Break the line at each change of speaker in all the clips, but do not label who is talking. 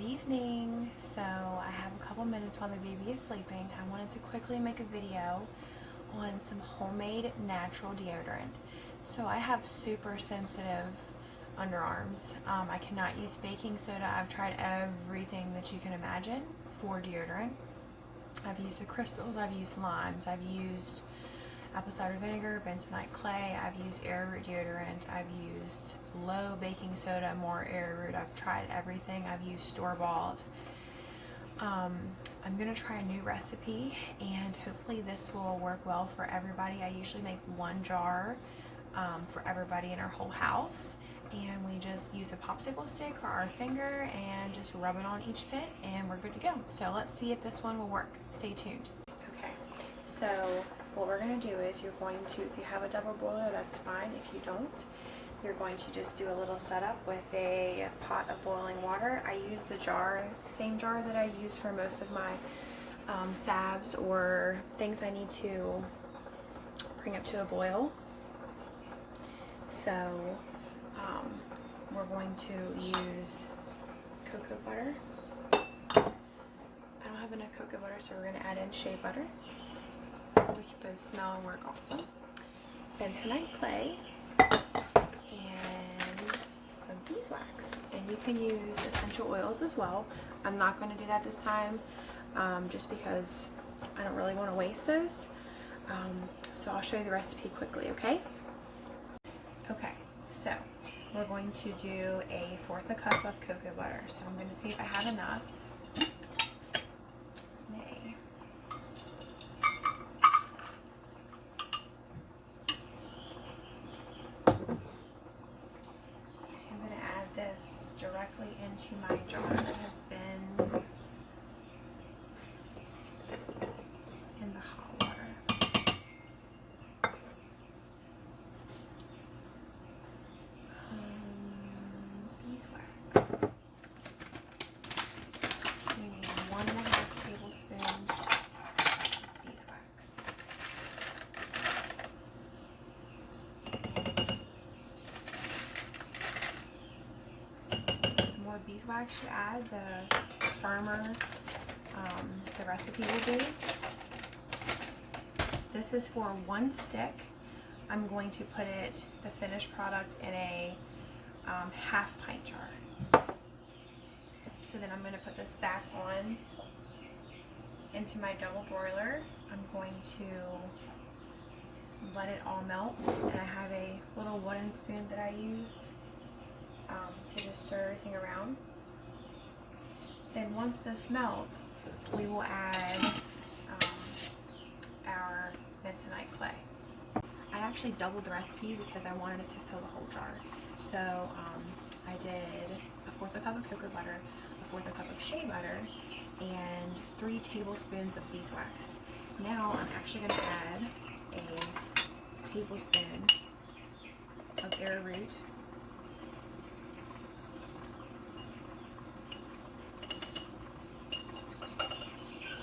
Good evening. So I have a couple minutes while the baby is sleeping. I wanted to quickly make a video on some homemade natural deodorant. So I have super sensitive underarms. I cannot use baking soda. I've tried everything that you can imagine for deodorant. I've used the crystals, I've used limes, I've used apple cider vinegar, bentonite clay, I've used arrowroot deodorant, I've used low baking soda, more arrowroot. I've tried everything. I've used store-bought. I'm gonna try a new recipe and hopefully this will work well for everybody. I usually make one jar for everybody in our whole house, and we just use a popsicle stick or our finger and just rub it on each pit and we're good to go. So let's see if this one will work. Stay tuned. Okay, so what we're going to do is you're going to, if you have a double boiler, that's fine. If you don't, you're going to just do a little setup with a pot of boiling water. I use the jar, same jar that I use for most of my salves or things I need to bring up to a boil. So we're going to use cocoa butter. I don't have enough cocoa butter, so we're going to add in shea butter, which both smell and work awesome. Bentonite clay, and some beeswax. And you can use essential oils as well. I'm not going to do that this time, just because I don't really want to waste those. So I'll show you the recipe quickly, okay? Okay, so we're going to do 1/4 cup of cocoa butter. So I'm going to see if I have enough. May. I'm going to add this directly into my jar that has been in the hot water. Beeswax. We need 1½ tablespoons beeswax. The more beeswax you add, the firmer the recipe will be. This is for 1 stick. I'm going to put the finished product in a 1/2 pint jar. So then I'm going to put this back on into my double broiler. I'm going to let it all melt, and I have a little wooden spoon that I use to just stir everything around. Then once this melts, we will add our bentonite clay. I actually doubled the recipe because I wanted it to fill the whole jar. So I did 1/4 cup of cocoa butter, 1/4 cup of shea butter, and 3 tablespoons of beeswax. Now I'm actually going to add a tablespoon of arrowroot,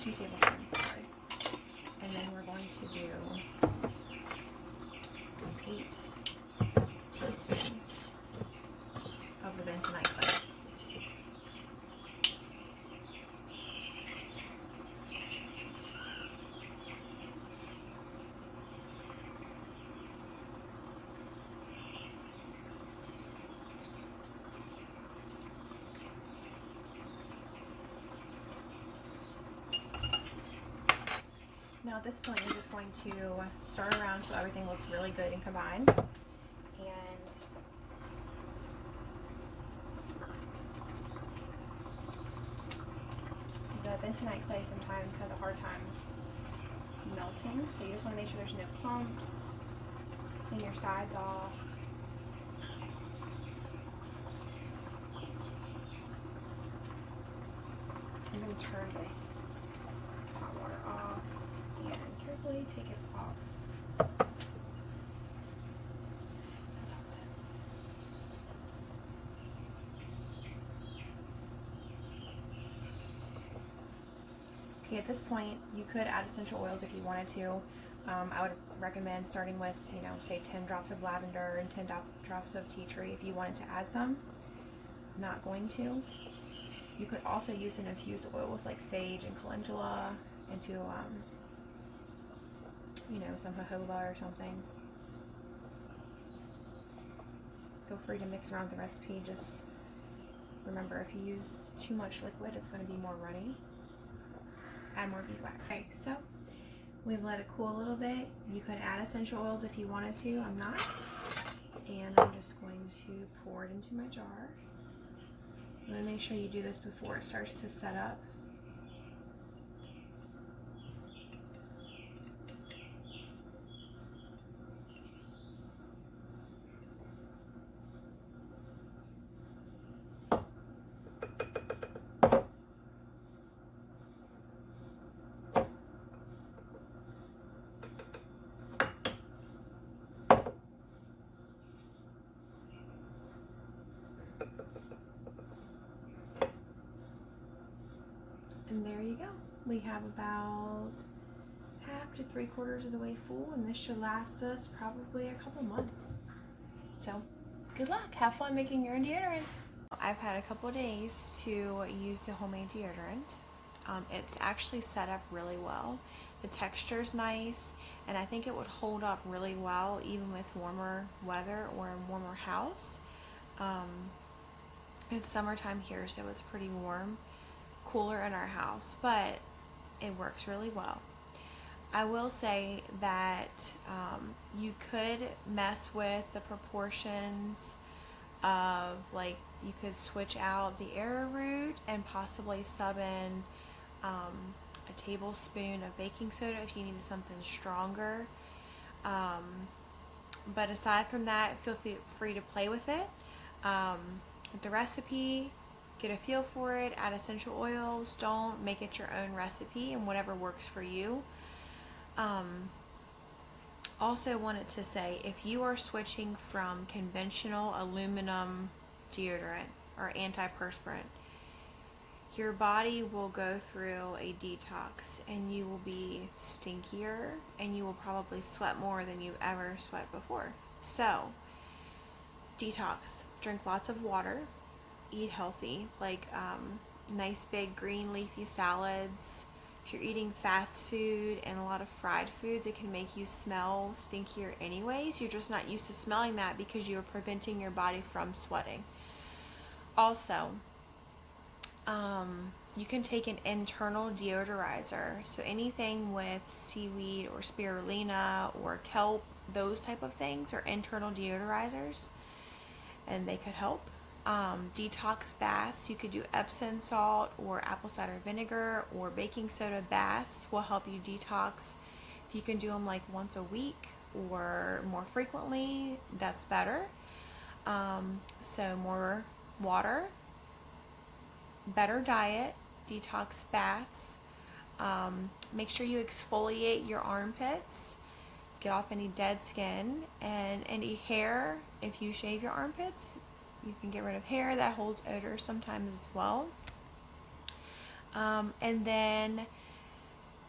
two tablespoons, sorry, and then we're going to do 8 teaspoons of the bentonite clay. Now at this point, I'm just going to stir around so everything looks really good and combined. And the bentonite clay sometimes has a hard time melting, so you just want to make sure there's no clumps. Clean your sides off. I'm going to turn the hot water off and carefully take it off. That's hot. Okay, at this point, you could add essential oils if you wanted to. I would recommend starting with, say 10 drops of lavender and 10 drops of tea tree if you wanted to add some. I'm not going to. You could also use an infused oil with like sage and calendula into, you know, some jojoba or something. Feel free to mix around the recipe. Just remember, if you use too much liquid, it's going to be more runny. Add more beeswax. Okay, so we've let it cool a little bit. You could add essential oils if you wanted to. I'm not. And I'm just going to pour it into my jar. I'm going to make sure you do this before it starts to set up. And there you go. We have about half to 3/4 of the way full, and this should last us probably a couple months. So good luck. Have fun making your own deodorant. I've had a couple days to use the homemade deodorant. It's actually set up really well. The texture's nice, and I think it would hold up really well even with warmer weather or a warmer house. It's summertime here, so it's pretty warm, cooler in our house, but it works really well. I will say that you could mess with the proportions of, like, you could switch out the arrowroot and possibly sub in a tablespoon of baking soda if you needed something stronger. But aside from that, feel free to play with it. With the recipe, get a feel for it, add essential oils. Don't make it your own recipe, and whatever works for you. Also wanted to say, if you are switching from conventional aluminum deodorant or antiperspirant, your body will go through a detox and you will be stinkier and you will probably sweat more than you've ever sweat before. So, detox. Drink lots of water. Eat healthy, like nice big green leafy salads. If you're eating fast food and a lot of fried foods, it can make you smell stinkier anyways. You're just not used to smelling that because you're preventing your body from sweating. Also, you can take an internal deodorizer. So anything with seaweed or spirulina or kelp, those type of things are internal deodorizers, and they could help. Detox baths, you could do Epsom salt or apple cider vinegar or baking soda baths will help you detox. If you can do them like once a week or more frequently, that's better. So more water, better diet, detox baths. Make sure you exfoliate your armpits, get off any dead skin, and any hair. If you shave your armpits, you can get rid of hair that holds odor sometimes as well. And then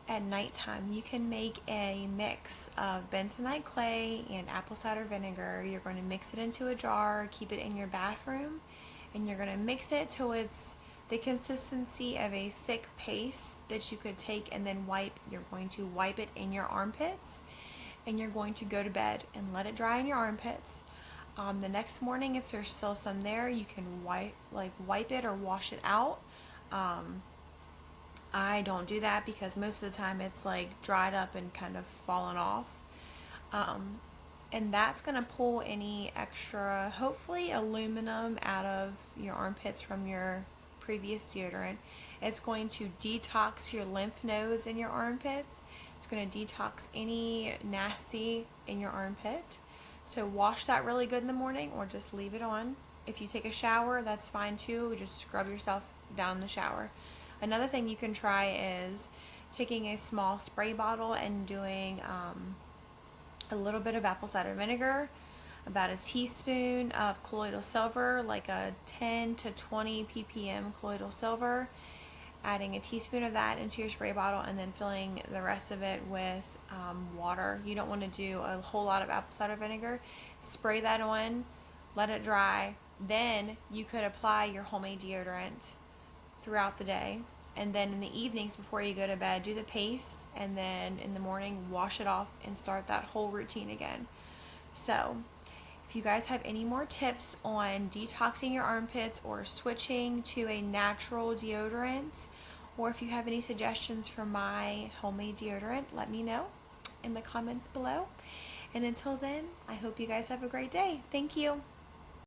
at nighttime, you can make a mix of bentonite clay and apple cider vinegar. You're going to mix it into a jar, keep it in your bathroom, and you're going to mix it till it's the consistency of a thick paste that you could take and then wipe. You're going to wipe it in your armpits, and you're going to go to bed and let it dry in your armpits. The next morning, if there's still some there, you can wipe it or wash it out. I don't do that because most of the time it's like dried up and kind of fallen off. And that's going to pull any extra, hopefully, aluminum out of your armpits from your previous deodorant. It's going to detox your lymph nodes in your armpits. It's going to detox any nasty in your armpit. So wash that really good in the morning or just leave it on. If you take a shower, that's fine too. Just scrub yourself down in the shower. Another thing you can try is taking a small spray bottle and doing a little bit of apple cider vinegar, about a teaspoon of colloidal silver, like a 10 to 20 ppm colloidal silver, adding a teaspoon of that into your spray bottle and then filling the rest of it with water. You don't want to do a whole lot of apple cider vinegar. Spray that on, let it dry, then you could apply your homemade deodorant throughout the day. And then in the evenings before you go to bed, do the paste, and then in the morning, wash it off and start that whole routine again. So, if you guys have any more tips on detoxing your armpits or switching to a natural deodorant, or if you have any suggestions for my homemade deodorant, let me know in the comments below. And until then, I hope you guys have a great day. Thank you.